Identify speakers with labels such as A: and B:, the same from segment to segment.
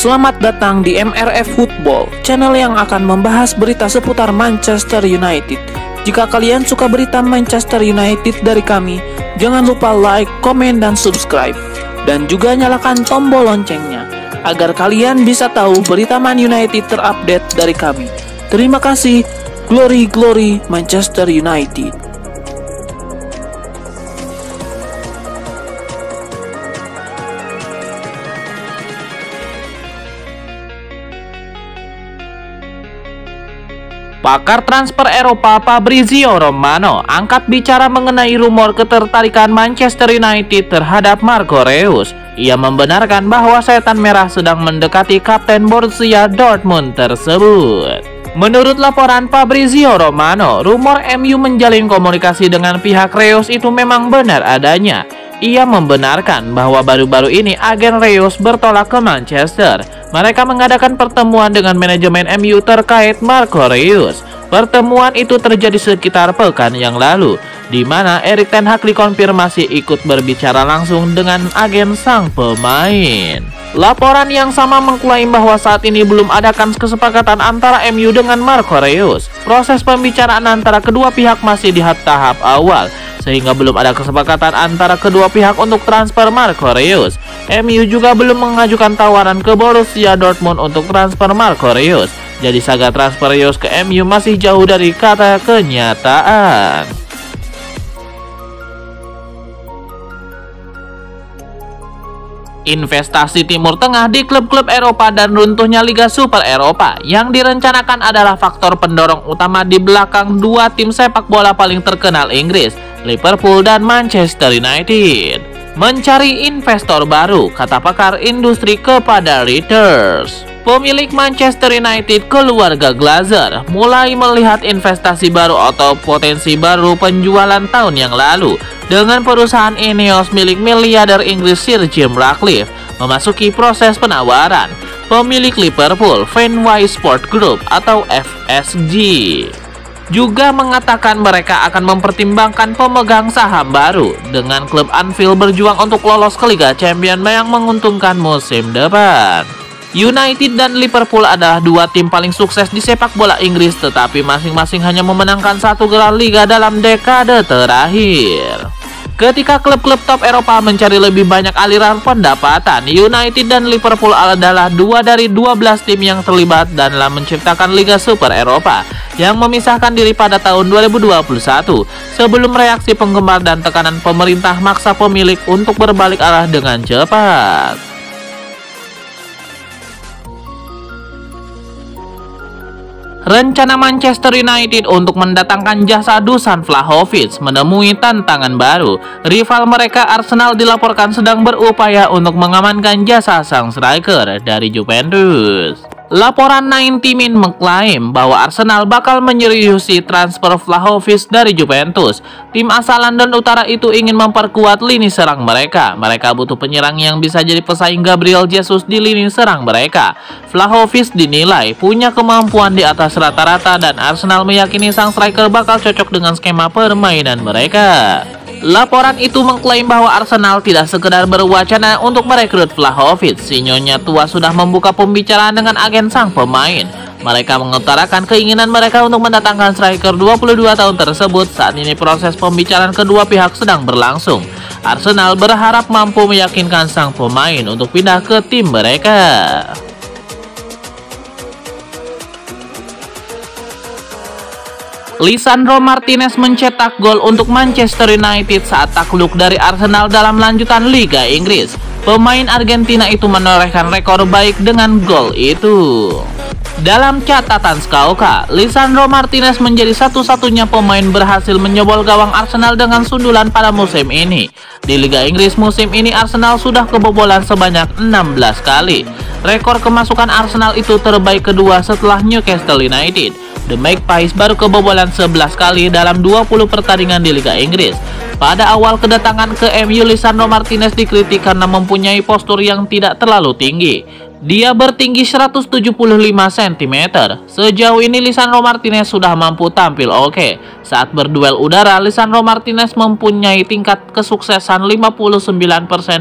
A: Selamat datang di MRF Football, channel yang akan membahas berita seputar Manchester United. Jika kalian suka berita Manchester United dari kami, jangan lupa like, komen, dan subscribe. Dan juga nyalakan tombol loncengnya, agar kalian bisa tahu berita Man United terupdate dari kami. Terima kasih, Glory Glory Manchester United.
B: Pakar transfer Eropa Fabrizio Romano angkat bicara mengenai rumor ketertarikan Manchester United terhadap Marco Reus. Ia membenarkan bahwa setan merah sedang mendekati kapten Borussia Dortmund tersebut. Menurut laporan Fabrizio Romano, rumor MU menjalin komunikasi dengan pihak Reus itu memang benar adanya. Ia membenarkan bahwa baru-baru ini agen Reus bertolak ke Manchester. Mereka mengadakan pertemuan dengan manajemen MU terkait Marco Reus. Pertemuan itu terjadi sekitar pekan yang lalu, di mana Erik ten Hag dikonfirmasi ikut berbicara langsung dengan agen sang pemain. Laporan yang sama mengklaim bahwa saat ini belum ada kesepakatan antara MU dengan Marco Reus. Proses pembicaraan antara kedua pihak masih di tahap awal, sehingga belum ada kesepakatan antara kedua pihak untuk transfer Marco Reus. MU juga belum mengajukan tawaran ke Borussia Dortmund untuk transfer Marco Reus. Jadi saga transfer Reus ke MU masih jauh dari kata kenyataan. Investasi Timur Tengah di klub-klub Eropa dan runtuhnya Liga Super Eropa yang direncanakan adalah faktor pendorong utama di belakang dua tim sepak bola paling terkenal Inggris, Liverpool dan Manchester United. Mencari investor baru, kata pakar industri kepada Reuters. Pemilik Manchester United, keluarga Glazer, mulai melihat investasi baru atau potensi baru penjualan tahun yang lalu dengan perusahaan Ineos milik miliarder Inggris Sir Jim Ratcliffe memasuki proses penawaran. Pemilik Liverpool, Fenway Sport Group atau FSG, juga mengatakan mereka akan mempertimbangkan pemegang saham baru dengan klub Anfield berjuang untuk lolos ke Liga Champions yang menguntungkan musim depan. United dan Liverpool adalah dua tim paling sukses di sepak bola Inggris, tetapi masing-masing hanya memenangkan satu gelar liga dalam dekade terakhir. Ketika klub-klub top Eropa mencari lebih banyak aliran pendapatan, United dan Liverpool adalah dua dari 12 tim yang terlibat dalam menciptakan Liga Super Eropa yang memisahkan diri pada tahun 2021 sebelum reaksi penggemar dan tekanan pemerintah maksa pemilik untuk berbalik arah dengan cepat. Rencana Manchester United untuk mendatangkan jasa Dusan Vlahovic menemui tantangan baru. Rival mereka Arsenal dilaporkan sedang berupaya untuk mengamankan jasa sang striker dari Juventus. Laporan 90 Min mengklaim bahwa Arsenal bakal menyeriusi transfer Vlahovic dari Juventus. Tim asal London Utara itu ingin memperkuat lini serang mereka. Mereka butuh penyerang yang bisa jadi pesaing Gabriel Jesus di lini serang mereka. Vlahovic dinilai punya kemampuan di atas rata-rata dan Arsenal meyakini sang striker bakal cocok dengan skema permainan mereka. Laporan itu mengklaim bahwa Arsenal tidak sekedar berwacana untuk merekrut Vlahovic. Si nyonya tua sudah membuka pembicaraan dengan agen sang pemain. Mereka mengutarakan keinginan mereka untuk mendatangkan striker 22 tahun tersebut. Saat ini proses pembicaraan kedua pihak sedang berlangsung. Arsenal berharap mampu meyakinkan sang pemain untuk pindah ke tim mereka. Lisandro Martinez mencetak gol untuk Manchester United saat takluk dari Arsenal dalam lanjutan Liga Inggris. Pemain Argentina itu menorehkan rekor baik dengan gol itu. Dalam catatan Scauka, Lisandro Martinez menjadi satu-satunya pemain berhasil menyebol gawang Arsenal dengan sundulan pada musim ini. Di Liga Inggris musim ini Arsenal sudah kebobolan sebanyak 16 kali. Rekor kemasukan Arsenal itu terbaik kedua setelah Newcastle United. The Magpies baru kebobolan 11 kali dalam 20 pertandingan di Liga Inggris. Pada awal kedatangan ke MU, Lisandro Martinez dikritik karena mempunyai postur yang tidak terlalu tinggi. Dia bertinggi 175 cm. Sejauh ini Lisandro Martinez sudah mampu tampil oke. Saat berduel udara, Lisandro Martinez mempunyai tingkat kesuksesan 59%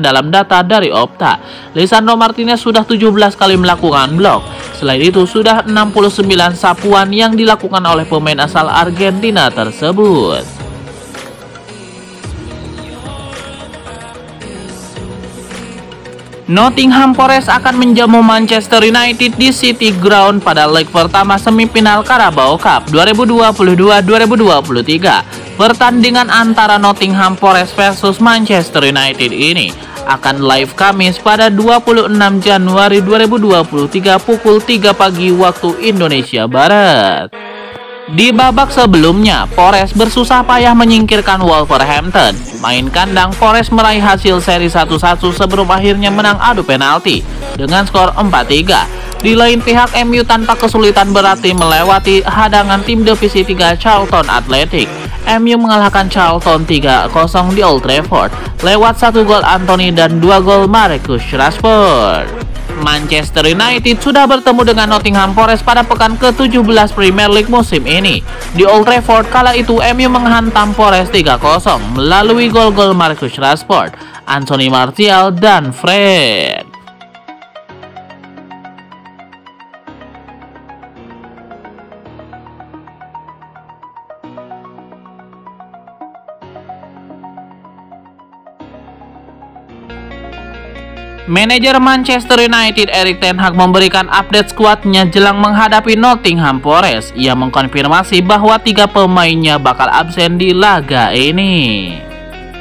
B: dalam data dari Opta. Lisandro Martinez sudah 17 kali melakukan blok. Selain itu, sudah 69 sapuan yang dilakukan oleh pemain asal Argentina tersebut. Nottingham Forest akan menjamu Manchester United di City Ground pada leg pertama semifinal Carabao Cup 2022-2023. Pertandingan antara Nottingham Forest versus Manchester United ini akan live Kamis pada 26 Januari 2023 pukul 3 pagi waktu Indonesia Barat. Di babak sebelumnya, Forest bersusah payah menyingkirkan Wolverhampton. Main kandang, Forest meraih hasil seri 1-1 sebelum akhirnya menang adu penalti dengan skor 4-3. Di lain pihak, MU tanpa kesulitan berarti melewati hadangan tim divisi 3 Charlton Athletic. MU mengalahkan Charlton 3-0 di Old Trafford lewat 1 gol Anthony dan 2 gol Marcus Rashford. Manchester United sudah bertemu dengan Nottingham Forest pada pekan ke-17 Premier League musim ini. Di Old Trafford kala itu MU menghantam Forest 3-0 melalui gol-gol Marcus Rashford, Anthony Martial, dan Fred. Manajer Manchester United Erik ten Hag memberikan update skuadnya jelang menghadapi Nottingham Forest. Ia mengkonfirmasi bahwa 3 pemainnya bakal absen di laga ini.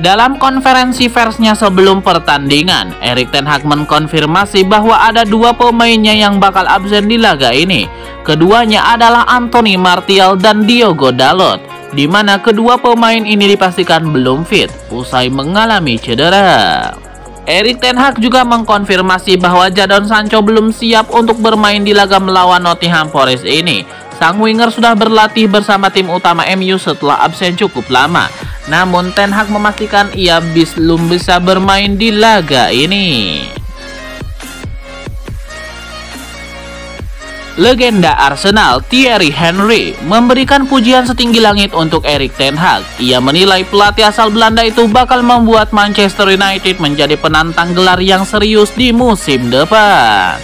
B: Dalam konferensi persnya sebelum pertandingan, Erik ten Hag mengkonfirmasi bahwa ada 2 pemainnya yang bakal absen di laga ini. Keduanya adalah Anthony Martial dan Diogo Dalot, di mana kedua pemain ini dipastikan belum fit usai mengalami cedera. Erik ten Hag juga mengkonfirmasi bahwa Jadon Sancho belum siap untuk bermain di laga melawan Nottingham Forest ini. Sang winger sudah berlatih bersama tim utama MU setelah absen cukup lama. Namun ten Hag memastikan ia belum bisa bermain di laga ini. Legenda Arsenal Thierry Henry memberikan pujian setinggi langit untuk Erik ten Hag. Ia menilai pelatih asal Belanda itu bakal membuat Manchester United menjadi penantang gelar yang serius di musim depan.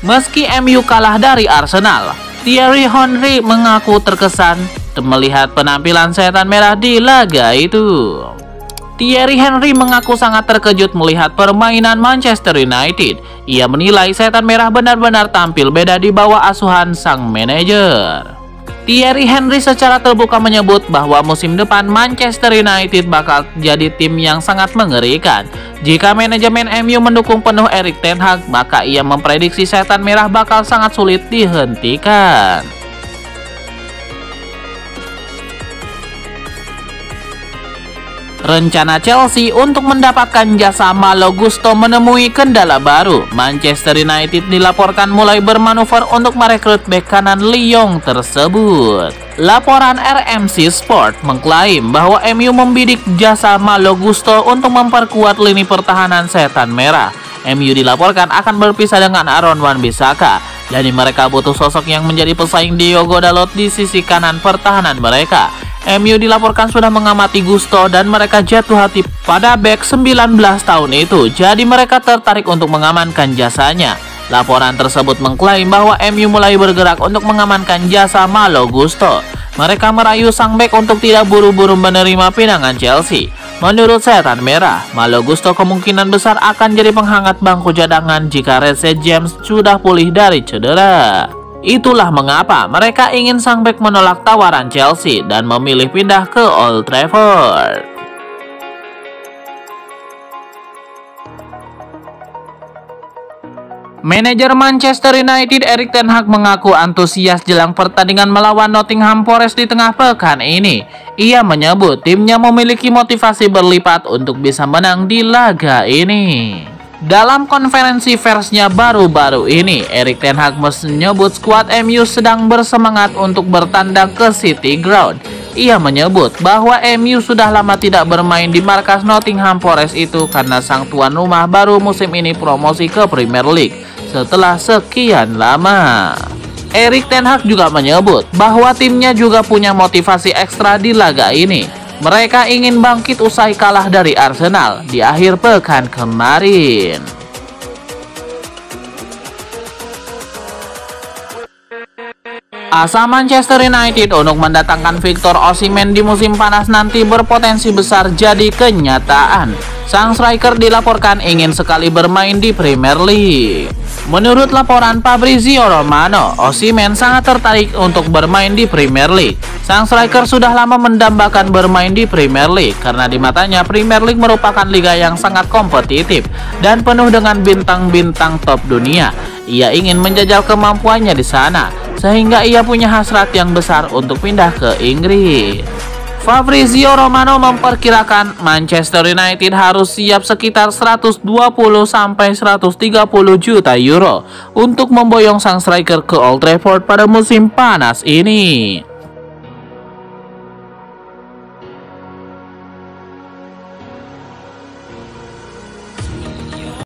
B: Meski MU kalah dari Arsenal, Thierry Henry mengaku terkesan melihat penampilan setan merah di laga itu. Thierry Henry mengaku sangat terkejut melihat permainan Manchester United. Ia menilai setan merah benar-benar tampil beda di bawah asuhan sang manajer. Thierry Henry secara terbuka menyebut bahwa musim depan Manchester United bakal jadi tim yang sangat mengerikan. Jika manajemen MU mendukung penuh Erik ten Hag, maka ia memprediksi setan merah bakal sangat sulit dihentikan. Rencana Chelsea untuk mendapatkan jasa Malo Gusto menemui kendala baru. Manchester United dilaporkan mulai bermanuver untuk merekrut bek kanan Lyon tersebut. Laporan RMC Sport mengklaim bahwa MU membidik jasa Malo Gusto untuk memperkuat lini pertahanan setan merah. MU dilaporkan akan berpisah dengan Aaron Wan-Bissaka. Jadi mereka butuh sosok yang menjadi pesaing Diogo Dalot di sisi kanan pertahanan mereka. MU dilaporkan sudah mengamati Gusto dan mereka jatuh hati pada bek 19 tahun itu. Jadi mereka tertarik untuk mengamankan jasanya. Laporan tersebut mengklaim bahwa MU mulai bergerak untuk mengamankan jasa Malo Gusto. Mereka merayu sang bek untuk tidak buru-buru menerima pinangan Chelsea. Menurut setan merah, Malo Gusto kemungkinan besar akan jadi penghangat bangku cadangan jika Reece James sudah pulih dari cedera. Itulah mengapa mereka ingin sang bek menolak tawaran Chelsea dan memilih pindah ke Old Trafford. Manajer Manchester United Erik ten Hag mengaku antusias jelang pertandingan melawan Nottingham Forest di tengah pekan ini. Ia menyebut timnya memiliki motivasi berlipat untuk bisa menang di laga ini. Dalam konferensi persnya baru-baru ini, Erik ten Hag menyebut skuad MU sedang bersemangat untuk bertandang ke City Ground. Ia menyebut bahwa MU sudah lama tidak bermain di markas Nottingham Forest itu karena sang tuan rumah baru musim ini promosi ke Premier League. setelah sekian lama. Erik ten Hag juga menyebut bahwa timnya juga punya motivasi ekstra di laga ini. Mereka ingin bangkit usai kalah dari Arsenal di akhir pekan kemarin. Asa Manchester United untuk mendatangkan Victor Osimhen di musim panas nanti berpotensi besar jadi kenyataan. Sang striker dilaporkan ingin sekali bermain di Premier League. Menurut laporan Fabrizio Romano, Osimhen sangat tertarik untuk bermain di Premier League. Sang striker sudah lama mendambakan bermain di Premier League karena di matanya Premier League merupakan liga yang sangat kompetitif dan penuh dengan bintang-bintang top dunia. Ia ingin menjajal kemampuannya di sana, sehingga ia punya hasrat yang besar untuk pindah ke Inggris. Fabrizio Romano memperkirakan Manchester United harus siap sekitar 120 sampai 130 juta euro untuk memboyong sang striker ke Old Trafford pada musim panas ini.